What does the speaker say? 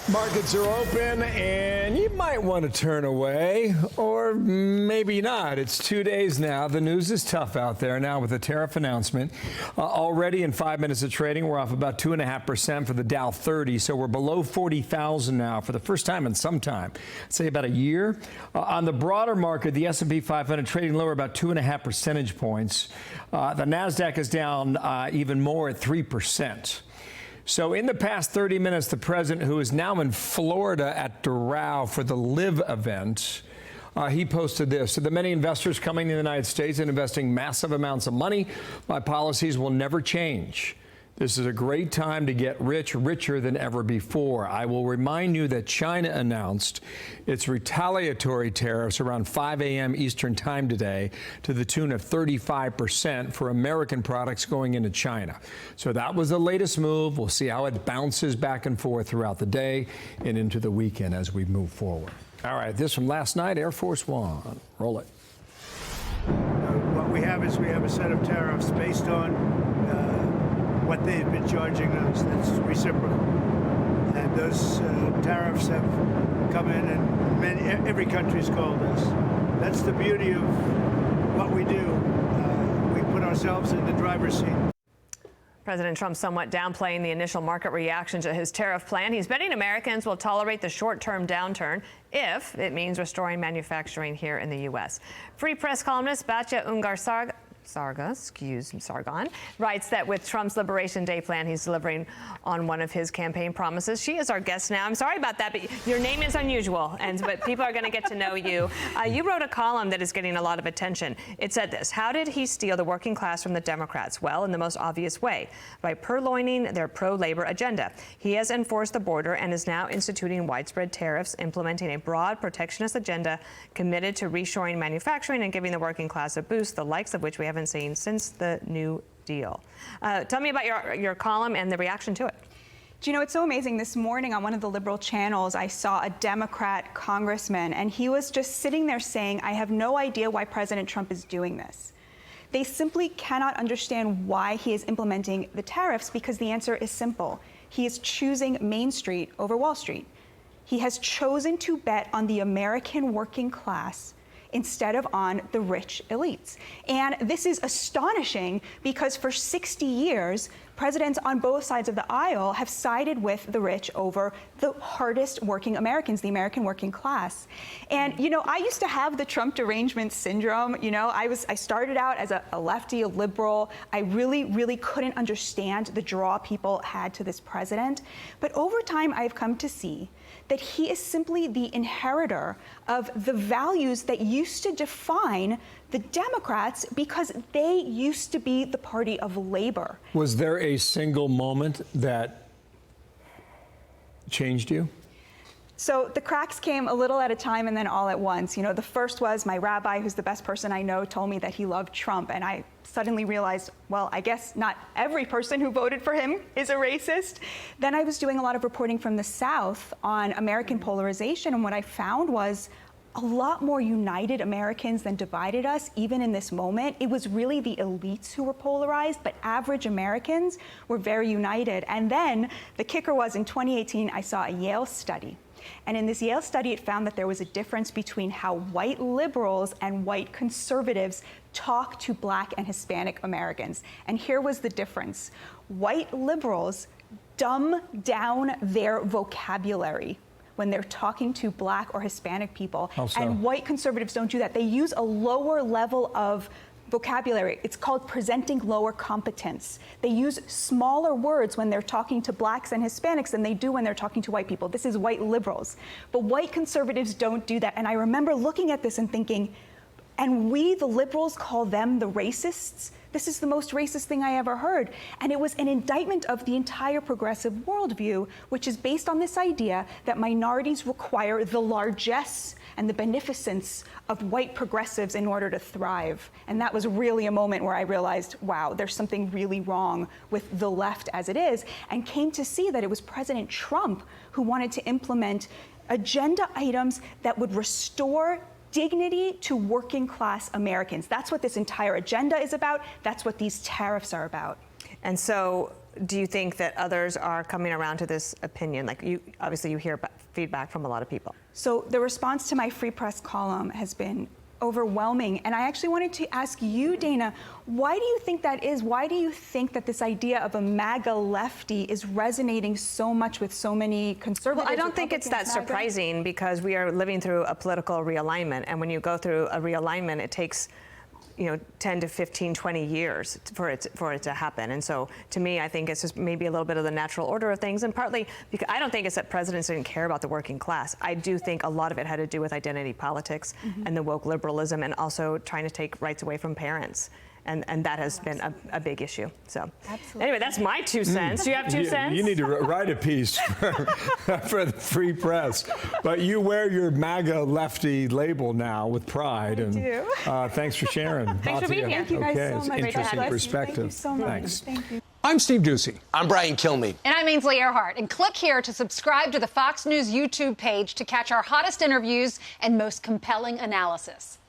Markets are open, and you might want to turn away, or maybe not. It's 2 days now. The news is tough out there now with the tariff announcement. Already in 5 minutes of trading, we're off about 2.5% for the Dow 30, so we're below 40,000 now for the first time in some time. I'd say about a year. On the broader market, the S&P 500 trading lower about 2.5 percentage points. The NASDAQ is down even more at 3%. So in the past 30 minutes, the president, who is now in Florida at Doral for the LIVE event, he posted this. So the many investors coming to the United States and investing massive amounts of money, my policies will never change. This is a great time to get rich, richer than ever before. I will remind you that China announced its retaliatory tariffs around 5 a.m. Eastern time today to the tune of 35% for American products going into China. So that was the latest move. We'll see how it bounces back and forth throughout the day and into the weekend as we move forward. All right, this from last night, Air Force One. Roll it. What we have is we have a set of tariffs based on what they've been charging us. That's reciprocal. And those tariffs have come in, and every country's called us. That's the beauty of what we do. We put ourselves in the driver's seat. President Trump somewhat downplaying the initial market reaction to his tariff plan. He's betting Americans will tolerate the short-term downturn if it means restoring manufacturing here in the U.S. Free Press columnist Batya Ungar-Sargon writes that with Trump's Liberation Day plan, he's delivering on one of his campaign promises. She is our guest now. I'm sorry about that, but your name is unusual, but people are going to get to know you. You wrote a column that is getting a lot of attention. It said this: how did he steal the working class from the Democrats? Well, in the most obvious way, by purloining their pro-labor agenda. He has enforced the border and is now instituting widespread tariffs, implementing a broad protectionist agenda committed to reshoring manufacturing and giving the working class a boost, the likes of which we haven't seen since the New Deal. Tell me about your column and the reaction to it. Do you know, it's so amazing. This morning on one of the liberal channels, I saw a Democrat congressman, and he was just sitting there saying, I have no idea why President Trump is doing this. They simply cannot understand why he is implementing the tariffs, because the answer is simple. He is choosing Main Street over Wall Street. He has chosen to bet on the American working class instead of on the rich elites. And this is astonishing because for 60 years, presidents on both sides of the aisle have sided with the rich over the hardest working Americans, the American working class. And, you know, I used to have the Trump derangement syndrome. You know, I started out as a lefty, a liberal. I really couldn't understand the draw people had to this president. But over time, I've come to see that he is simply the inheritor of the values that used to define the Democrats, because they used to be the party of labor. Was there a single moment that changed you? So the cracks came a little at a time and then all at once. You know, the first was my rabbi, who's the best person I know, told me that he loved Trump. And I suddenly realized, well, I guess not every person who voted for him is a racist. Then I was doing a lot of reporting from the South on American polarization. And what I found was a lot more united Americans than divided us, even in this moment. It was really the elites who were polarized, but average Americans were very united. And then the kicker was, in 2018, I saw a Yale study. And in this Yale study, it found that there was a difference between how white liberals and white conservatives talk to Black and Hispanic Americans. And here was the difference. White liberals dumb down their vocabulary when they're talking to Black or Hispanic people. How so? And white conservatives don't do that. They use a lower level of vocabulary. It's called presenting lower competence. They use smaller words when they're talking to Blacks and Hispanics than they do when they're talking to white people. This is white liberals. But white conservatives don't do that. And I remember looking at this and thinking, and we, the liberals, call them the racists? This is the most racist thing I ever heard. And it was an indictment of the entire progressive worldview, which is based on this idea that minorities require the largesse and the beneficence of white progressives in order to thrive. And that was really a moment where I realized, wow, there's something really wrong with the left as it is, and came to see that it was President Trump who wanted to implement agenda items that would restore dignity to working class Americans. That's what this entire agenda is about. That's what these tariffs are about. And so do you think that others are coming around to this opinion? Like, obviously you hear feedback from a lot of people. So the response to my Free Press column has been overwhelming. And I actually wanted to ask you, Dana, why do you think that is? Why do you think that this idea of a MAGA lefty is resonating so much with so many conservatives? Well, I don't think it's that surprising, because we are living through a political realignment. And when you go through a realignment, it takes 10 to 15, 20 years for it to happen. And so to me, I think it's just maybe a little bit of the natural order of things, and partly because I don't think it's that presidents didn't care about the working class. I do think a lot of it had to do with identity politics and the woke liberalism, and also trying to take rights away from parents. And that has been a big issue. So anyway, that's my 2 cents. Do you have 2 cents? You need to write a piece for the Free Press. But you wear your MAGA lefty label now with pride. I do. Thanks for sharing. Thanks for being here. Thank you guys so it's much. interesting perspective. Thank you so much. Thanks. Thank you. I'm Steve Doocy. I'm Brian Kilmeade. And I'm Ainsley Earhart. And click here to subscribe to the Fox News YouTube page to catch our hottest interviews and most compelling analysis.